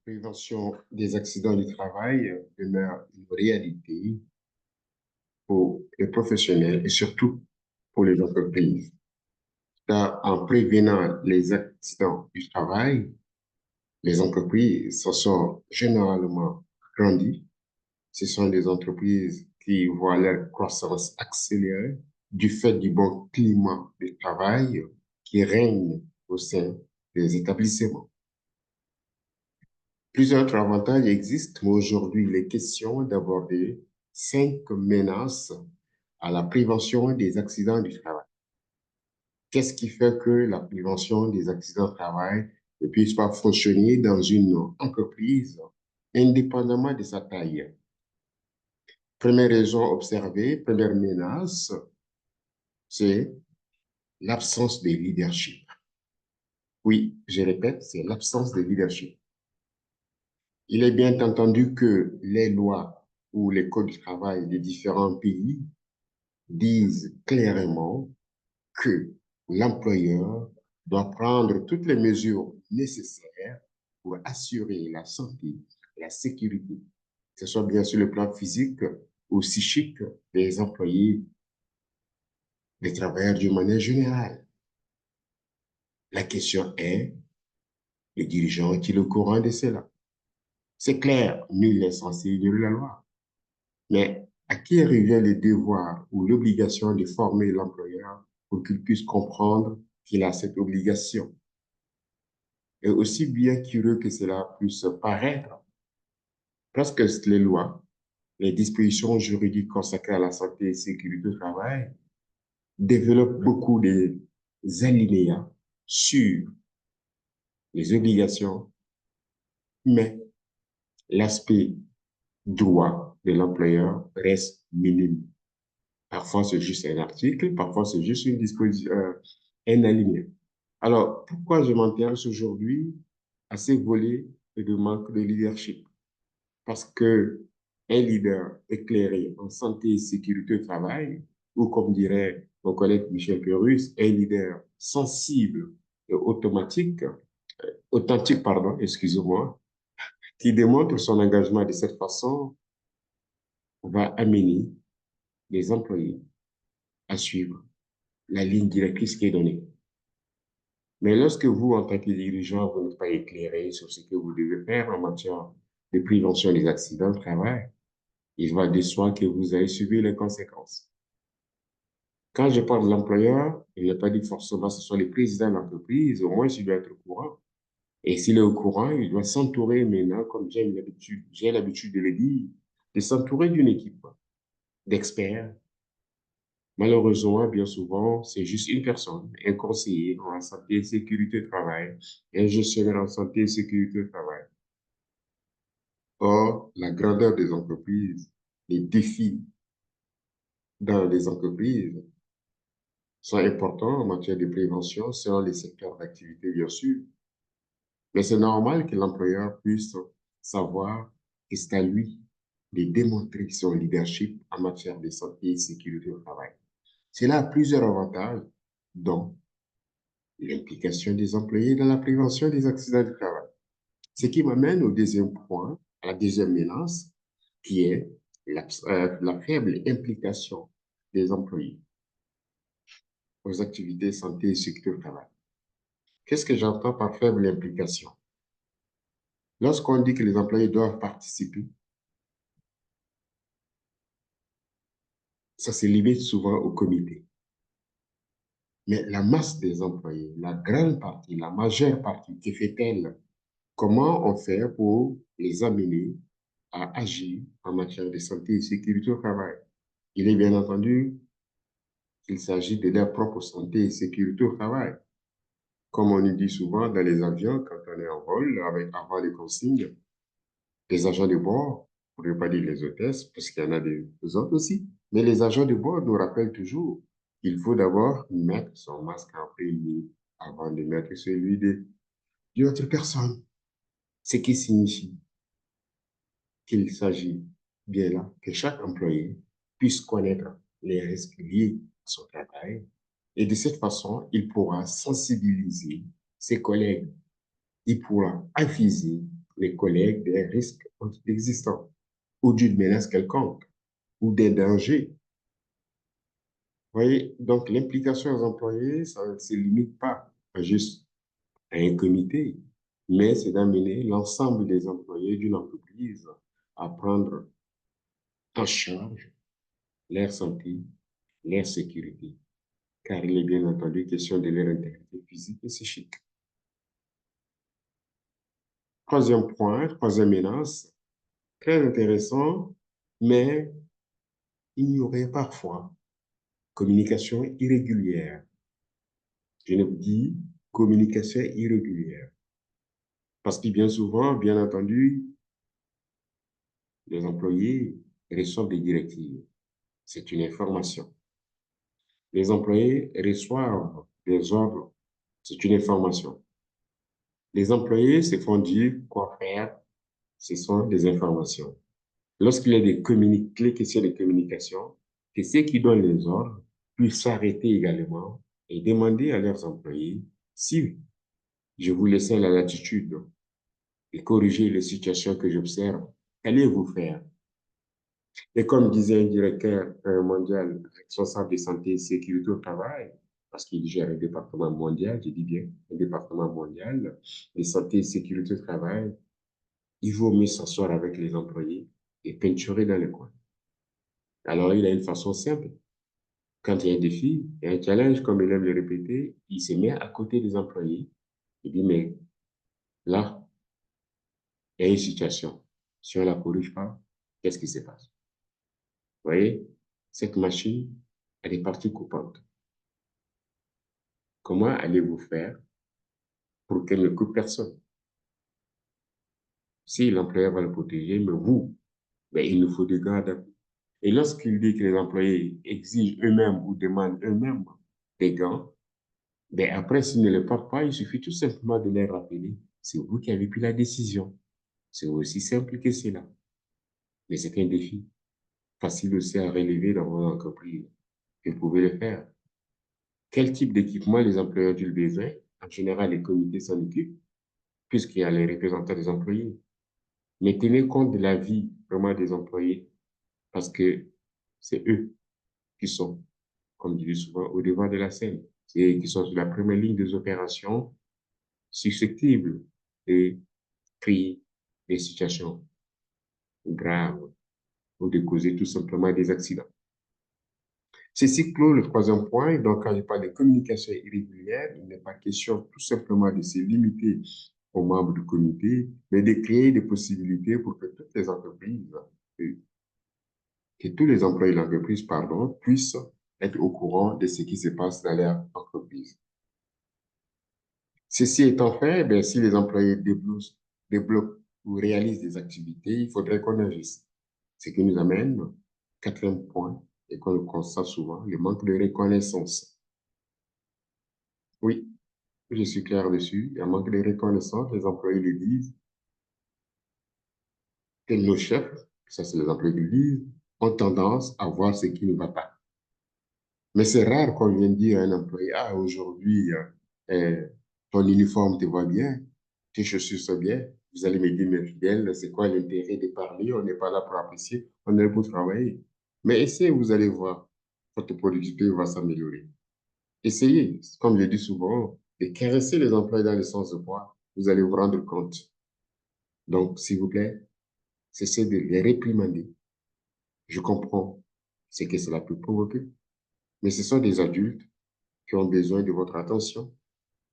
prévention des accidents du travail demeure une réalité pour les professionnels et surtout pour les entreprises. Car en prévenant les accidents du travail, les entreprises se sont généralement grandies. Ce sont des entreprises qui voient leur croissance accélérer du fait du bon climat de travail qui règne au sein des établissements. Plusieurs autres avantages existent, mais aujourd'hui, il est question d'aborder 5 menaces à la prévention des accidents du travail. Qu'est-ce qui fait que la prévention des accidents du travail ne puisse pas fonctionner dans une entreprise indépendamment de sa taille? Première raison observée, première menace, c'est l'absence de leadership. Oui, je répète, c'est l'absence de leadership. Il est bien entendu que les lois ou les codes du travail des différents pays disent clairement que l'employeur doit prendre toutes les mesures nécessaires pour assurer la santé et la sécurité, que ce soit bien sur le plan physique ou psychique des employés, des travailleurs d'une manière générale. La question est, le dirigeant est-il au courant de cela? C'est clair, nul n'est censé ignorer la loi. Mais à qui revient le devoir ou l'obligation de former l'employeur pour qu'il puisse comprendre qu'il a cette obligation? Et aussi bien curieux que cela puisse paraître, presque les lois, les dispositions juridiques consacrées à la santé et la sécurité au travail développent beaucoup des alinéas sur les obligations, mais l'aspect droit de l'employeur reste minime. Parfois, c'est juste un article, parfois, c'est juste une disposition, un alinéa. Alors, pourquoi je m'intéresse aujourd'hui à ces volets de manque de leadership? Parce que un leader éclairé en santé et sécurité au travail, ou comme dirait mon collègue Michel Pérus, un leader sensible et authentique, pardon, excusez-moi, qui démontre son engagement de cette façon, va amener les employés à suivre la ligne directrice qui est donnée. Mais lorsque vous, en tant que dirigeant, vous n'êtes pas éclairé sur ce que vous devez faire en matière de prévention des accidents de travail, il va de soi que vous allez subir les conséquences. Quand je parle de l'employeur, il n'est pas dit forcément que ce soit le président de l'entreprise, au moins il doit être au courant. Et s'il est au courant, il doit s'entourer maintenant, comme j'ai l'habitude de le dire, de s'entourer d'une équipe d'experts. Malheureusement, bien souvent, c'est juste une personne, un conseiller en santé et sécurité au travail, un gestionnaire en santé et sécurité au travail. Or, la grandeur des entreprises, les défis dans les entreprises sont importants en matière de prévention selon les secteurs d'activité, bien sûr. Mais c'est normal que l'employeur puisse savoir que c'est à lui de démontrer son leadership en matière de santé et sécurité au travail. Cela a plusieurs avantages, dont l'implication des employés dans la prévention des accidents du travail. Ce qui m'amène au deuxième point, à la deuxième menace, qui est la faible implication des employés aux activités santé et sécurité au travail. Qu'est-ce que j'entends par faible implication? Lorsqu'on dit que les employés doivent participer, ça se limite souvent au comité. Mais la masse des employés, la grande partie, la majeure partie, que fait-elle? Comment on fait pour les amener à agir en matière de santé et sécurité au travail? Il est bien entendu qu'il s'agit de leur propre santé et sécurité au travail. Comme on nous dit souvent dans les avions, quand on est en vol, avant les consignes, les agents de bord, pour ne pas dire les hôtesses, parce qu'il y en a des autres aussi, mais les agents de bord nous rappellent toujours qu'il faut d'abord mettre son masque en premier avant de mettre celui d'une autre personne. Ce qui signifie qu'il s'agit bien là que chaque employé puisse connaître les risques liés à son travail et de cette façon, il pourra sensibiliser ses collègues, il pourra aviser les collègues des risques existants ou d'une menace quelconque ou des dangers. Vous voyez, donc l'implication des employés, ça ne se limite pas à juste à un comité, mais c'est d'amener l'ensemble des employés d'une entreprise à prendre en charge leur santé, leur sécurité, car il est bien entendu question de leur intégrité physique et psychique. Troisième point, troisième menace, très intéressant, mais il y aurait parfois communication irrégulière. Je ne dis communication irrégulière. Parce que bien souvent, bien entendu, les employés reçoivent des directives. C'est une information. Les employés reçoivent des ordres. C'est une information. Les employés se font dire quoi faire. Ce sont des informations. Lorsqu'il y a des questions de communication, que ceux qui donnent les ordres puissent s'arrêter également et demander à leurs employés si je vous laissais la latitude et corriger les situations que j'observe, qu'allez-vous faire? Et comme disait un directeur mondial responsable de santé et sécurité au travail, parce qu'il gère un département mondial, je dis bien un département mondial de santé et sécurité au travail, il vaut mieux s'asseoir avec les employés et peinturer dans le coin. Alors, il a une façon simple. Quand il y a un défi, il y a un challenge, comme il aime le répéter, il se met à côté des employés. Il dit, mais là, il y a une situation. Si on ne la corrige pas, qu'est-ce qui se passe? Vous voyez, cette machine, elle est partie coupante. Comment allez-vous faire pour qu'elle ne coupe personne? Si l'employeur va le protéger, mais vous, ben, il nous faut des gants. Et lorsqu'il dit que les employés exigent eux-mêmes ou demandent eux-mêmes des gants, ben après, s'ils ne le portent pas, il suffit tout simplement de les rappeler. C'est vous qui avez pris la décision. C'est aussi simple que cela. Mais c'est un défi facile aussi à relever dans vos entreprises. Vous pouvez le faire. Quel type d'équipement les employeurs ont besoin? En général, les comités s'en occupent, puisqu'il y a les représentants des employés. Mais tenez compte de la vie vraiment des employés, parce que c'est eux qui sont, comme je dis souvent, au devant de la scène. C'est eux qui sont sur la première ligne des opérations susceptibles de créer des situations graves ou de causer tout simplement des accidents. Ceci clôt le troisième point. Donc, quand je parle de communication irrégulière, il n'est pas question tout simplement de se limiter aux membres du comité, mais de créer des possibilités pour que toutes les entreprises, que tous les employés de l'entreprise, pardon, puissent être au courant de ce qui se passe dans leur entreprise. Ceci étant fait, ben, si les employés débloquent ou réalisent des activités, il faudrait qu'on agisse. Ce qui nous amène, quatrième point, et qu'on le constate souvent, le manque de reconnaissance. Oui, je suis clair dessus. Il y a un manque de reconnaissance. Les employés le disent, que nos chefs, ça c'est les employés qui le disent, ont tendance à voir ce qui ne va pas. Mais c'est rare qu'on vienne dire à un employé, ah, aujourd'hui, ton uniforme te va bien, tes chaussures sont bien. Vous allez me dire, mes fidèles, c'est quoi l'intérêt de parler? On n'est pas là pour apprécier, on est là pour travailler. Mais essayez, vous allez voir, votre productivité va s'améliorer. Essayez, comme je dis souvent, de caresser les employés dans le sens de poids. Vous allez vous rendre compte. Donc, s'il vous plaît, cessez de les réprimander. Je comprends ce que cela peut provoquer, mais ce sont des adultes qui ont besoin de votre attention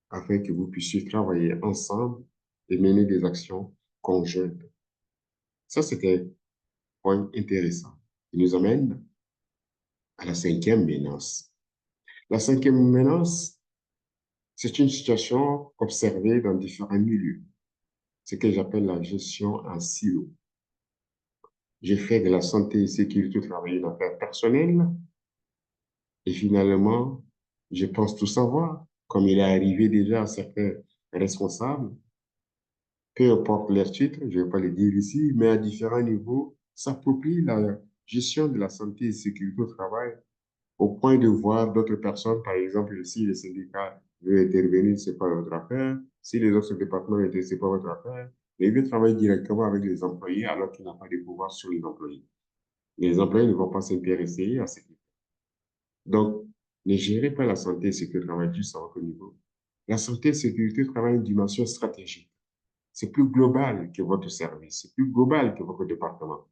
afin que vous puissiez travailler ensemble et mener des actions conjointes. Ça, c'était un point intéressant. Il nous amène à la cinquième menace. La cinquième menace, c'est une situation observée dans différents milieux, ce que j'appelle la gestion en silo. J'ai fait de la santé et sécurité au travail une affaire personnelle et finalement, je pense tout savoir, comme il est arrivé déjà à certains responsables, peu importe leur titre, je ne vais pas le dire ici, mais à différents niveaux, s'approprient la gestion de la santé et sécurité au travail au point de voir d'autres personnes, par exemple, si les syndicats veulent intervenir, ce n'est pas votre affaire. Si les autres départements veulent intervenir, ce n'est pas votre affaire. Il veut travailler directement avec les employés alors qu'il n'a pas de pouvoir sur les employés. Les employés ne vont pas s'intéresser à ce qu'il fait. Donc, ne gérez pas la santé et sécurité au travail juste à votre niveau. La santé et sécurité au travail est une dimension stratégique. C'est plus global que votre service, c'est plus global que votre département.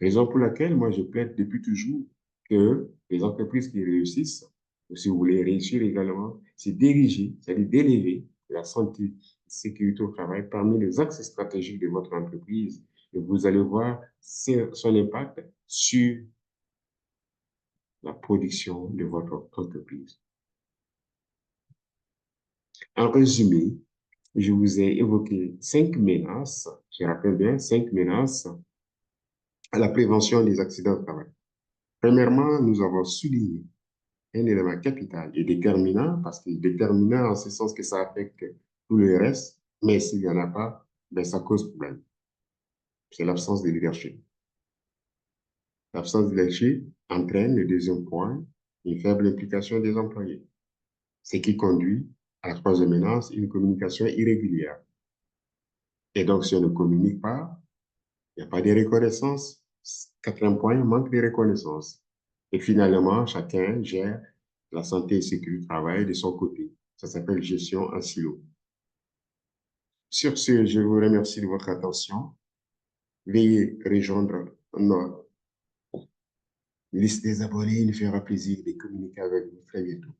Raison pour laquelle moi je plaide depuis toujours que les entreprises qui réussissent, ou si vous voulez réussir également, c'est diriger, c'est-à-dire d'élever la santé et sécurité au travail parmi les axes stratégiques de votre entreprise. Et vous allez voir son impact sur la production de votre entreprise. En résumé, je vous ai évoqué 5 menaces, je rappelle bien 5 menaces à la prévention des accidents de travail. Premièrement, nous avons souligné un élément capital et déterminant, parce que déterminant en ce sens que ça affecte tout le reste, mais s'il n'y en a pas, ben ça cause problème. C'est l'absence de leadership. L'absence de leadership entraîne, le deuxième point, une faible implication des employés, ce qui conduit à la troisième menace, une communication irrégulière. Et donc, si on ne communique pas, il n'y a pas de reconnaissance. Quatrième point, manque de reconnaissance. Et finalement, chacun gère la santé et sécurité du travail de son côté. Ça s'appelle gestion en silo. Sur ce, je vous remercie de votre attention. Veuillez rejoindre notre liste des abonnés. Il nous fera plaisir de communiquer avec vous très bientôt.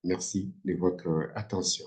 Merci de votre attention.